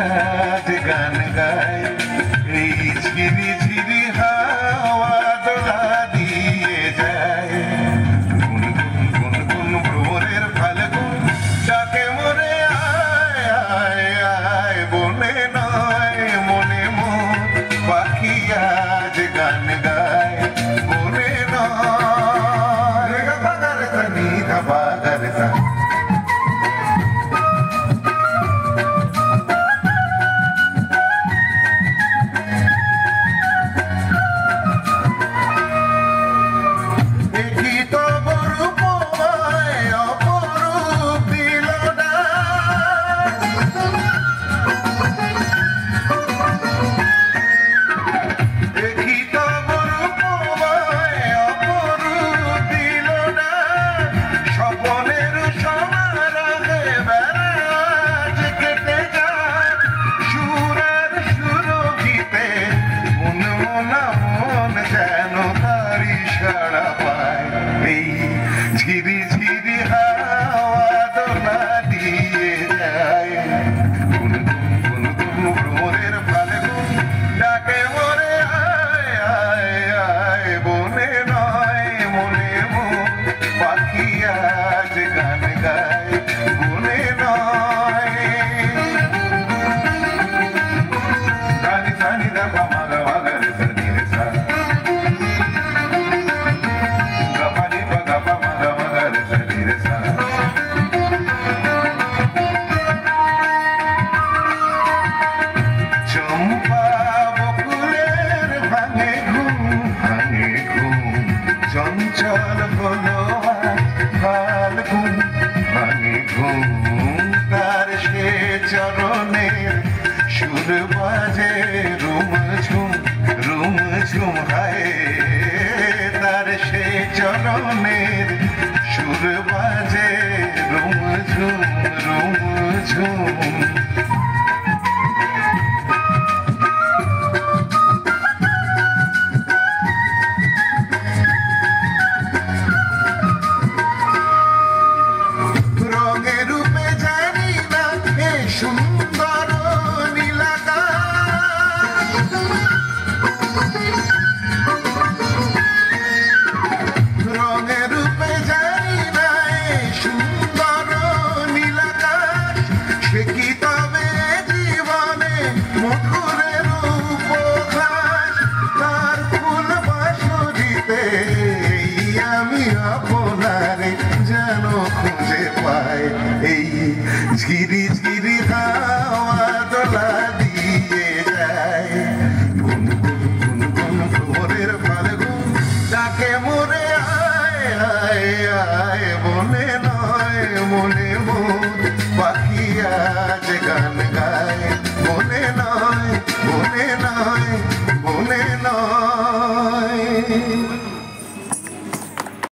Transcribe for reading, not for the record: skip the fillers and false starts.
আজ গান গায় এই ঝিরি ঝিরি হাওয়া দোলা দিয়ে যায় গুনগুন গুনগুন ভ্রমরের ফাল্গুন ডাকে মোরে আয় আয় আয় বনে নয় মনে মন পাখি আজ গান গায় বনে নয় বাগার সানি বাগার সানি ঝিরি ঝিরি হাওয়া দোলা দিয়ে যায় গুনগুন গুনগুন ভ্রমরের ফাল্গুন ডাকে মোরে আয় আয় আয় বনে নয় মনে মন পাখি আজ গান গায় বনে নয় সানি সানি দা মাগা মাগা রে সানি রে সা চম্পা বকুলের ভাঙে ঘুম চঞ্চল হলো ফাল্গুন ভাঙে ঘুম তার সে চরণের সুর বাজে রুম ঝুম হায় তার সে চরণের সুর বাজে রুম ঝুম সুন্দর নীলাকাশ রঙের রূপে জানি না সুন্দর নীলাকাশ সে কি তবে জীবনে মধুরের উপহাস তার ফুল বাঁশরিতে আমি আপনারে যেন খুঁজে পাই এই ঝিরি ঝিরি হাওয়া দোলা দিয়ে যায় গুনগুন গুনগুন ভ্রমরের ফাল্গুন ডাকে মোরে আয় আয় আয় বনে